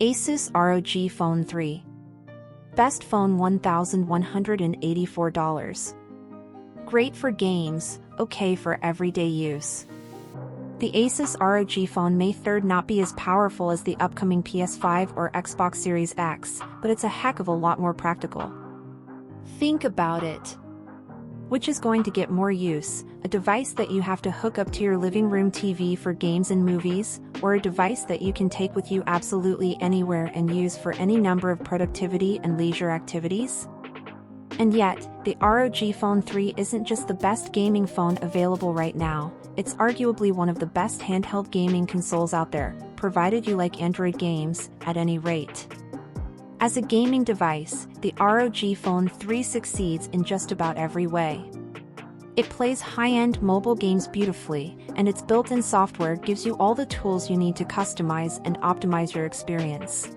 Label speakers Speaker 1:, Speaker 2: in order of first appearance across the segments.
Speaker 1: Asus ROG Phone 3. Best phone $1,184. Great for games, okay for everyday use. The Asus ROG Phone may not be as powerful as the upcoming PS5 or Xbox Series X, but it's a heck of a lot more practical. Think about it. Which is going to get more use, a device that you have to hook up to your living room TV for games and movies, or a device that you can take with you absolutely anywhere and use for any number of productivity and leisure activities? And yet, the ROG Phone 3 isn't just the best gaming phone available right now, it's arguably one of the best handheld gaming consoles out there, provided you like Android games, at any rate. As a gaming device, the ROG Phone 3 succeeds in just about every way. It plays high-end mobile games beautifully, and its built-in software gives you all the tools you need to customize and optimize your experience.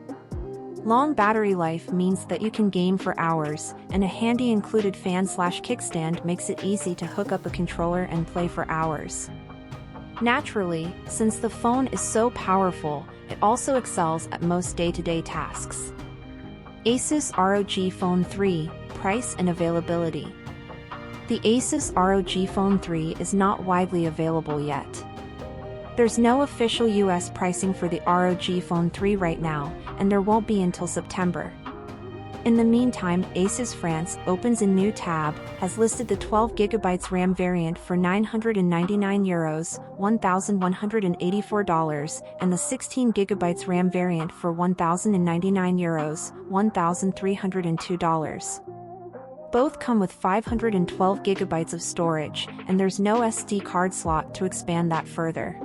Speaker 1: Long battery life means that you can game for hours, and a handy included fan/kickstand makes it easy to hook up a controller and play for hours. Naturally, since the phone is so powerful, it also excels at most day-to-day tasks. Asus ROG Phone 3, Price and Availability. The Asus ROG Phone 3 is not widely available yet. There's no official US pricing for the ROG Phone 3 right now, and there won't be until September. In the meantime, Asus France opens a new tab, has listed the 12GB RAM variant for €999, $1,184, and the 16GB RAM variant for €1,099, $1,302. Both come with 512GB of storage, and there's no SD card slot to expand that further.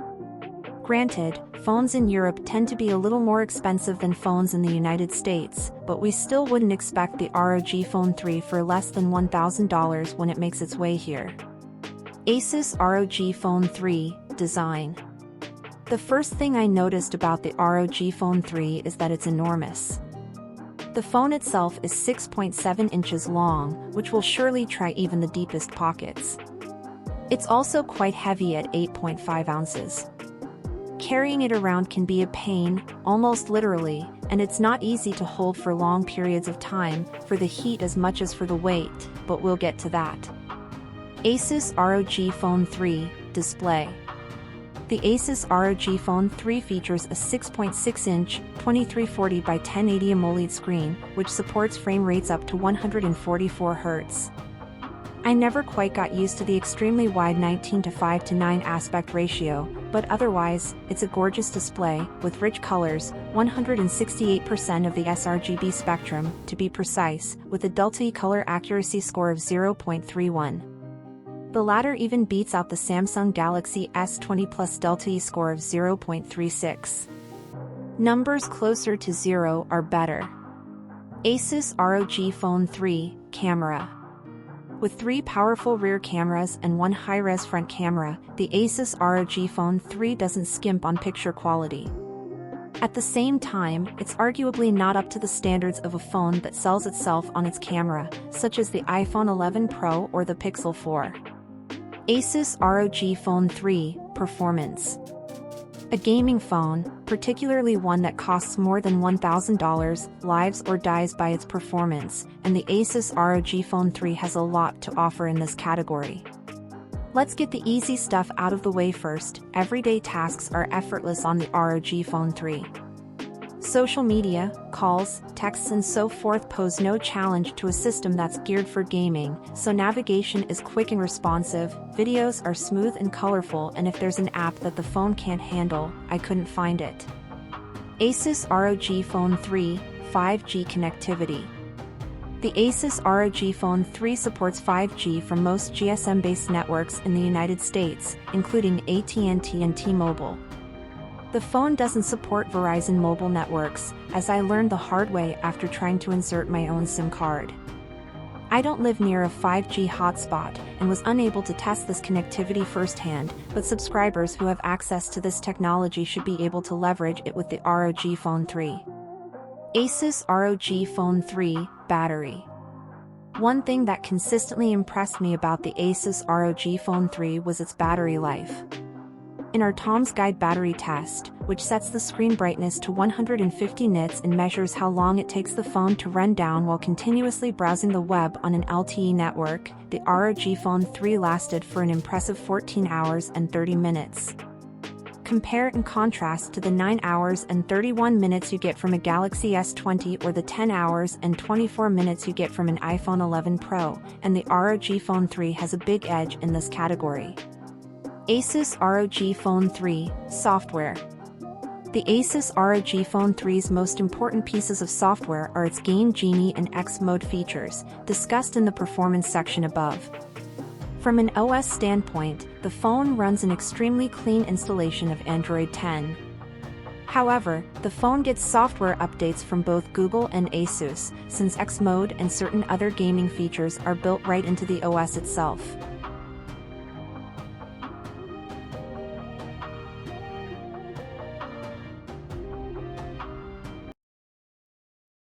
Speaker 1: Granted, phones in Europe tend to be a little more expensive than phones in the United States, but we still wouldn't expect the ROG Phone 3 for less than $1,000 when it makes its way here. Asus ROG Phone 3, Design. The first thing I noticed about the ROG Phone 3 is that it's enormous. The phone itself is 6.7 inches long, which will surely try even the deepest pockets. It's also quite heavy at 8.5 ounces. Carrying it around can be a pain, almost literally, and it's not easy to hold for long periods of time, for the heat as much as for the weight, but we'll get to that. Asus ROG Phone 3, Display. The Asus ROG Phone 3 features a 6.6-inch, 2340 by 1080 AMOLED screen, which supports frame rates up to 144 Hz. I never quite got used to the extremely wide 19:5:9 aspect ratio, but otherwise, it's a gorgeous display, with rich colors, 168% of the sRGB spectrum, to be precise, with a Delta color accuracy score of 0.31. The latter even beats out the Samsung Galaxy S20 Plus Delta score of 0.36. Numbers closer to 0 are better. Asus ROG Phone 3, Camera. With 3 powerful rear cameras and 1 high-res front camera, the Asus ROG Phone 3 doesn't skimp on picture quality. At the same time, it's arguably not up to the standards of a phone that sells itself on its camera, such as the iPhone 11 Pro or the Pixel 4. Asus ROG Phone 3, Performance. A gaming phone, particularly one that costs more than $1,000, lives or dies by its performance, and the Asus ROG Phone 3 has a lot to offer in this category. Let's get the easy stuff out of the way first. Everyday tasks are effortless on the ROG Phone 3. Social media, calls, texts and so forth pose no challenge to a system that's geared for gaming, so navigation is quick and responsive, videos are smooth and colorful, and if there's an app that the phone can't handle, I couldn't find it. Asus ROG Phone 3, 5G Connectivity. The Asus ROG Phone 3 supports 5G from most GSM-based networks in the United States, including AT&T and T-Mobile. The phone doesn't support Verizon mobile networks, as I learned the hard way after trying to insert my own SIM card. I don't live near a 5G hotspot and was unable to test this connectivity firsthand, but subscribers who have access to this technology should be able to leverage it with the ROG Phone 3. Asus ROG Phone 3, Battery. One thing that consistently impressed me about the Asus ROG Phone 3 was its battery life. In our Tom's Guide battery test, which sets the screen brightness to 150 nits and measures how long it takes the phone to run down while continuously browsing the web on an LTE network, the ROG Phone 3 lasted for an impressive 14 hours and 30 minutes. Compare and contrast to the 9 hours and 31 minutes you get from a Galaxy S20 or the 10 hours and 24 minutes you get from an iPhone 11 Pro, and the ROG Phone 3 has a big edge in this category. Asus ROG Phone 3 Software. The Asus ROG Phone 3's most important pieces of software are its Game Genie and X Mode features, discussed in the performance section above. From an OS standpoint, the phone runs an extremely clean installation of Android 10. However, the phone gets software updates from both Google and Asus, since X Mode and certain other gaming features are built right into the OS itself.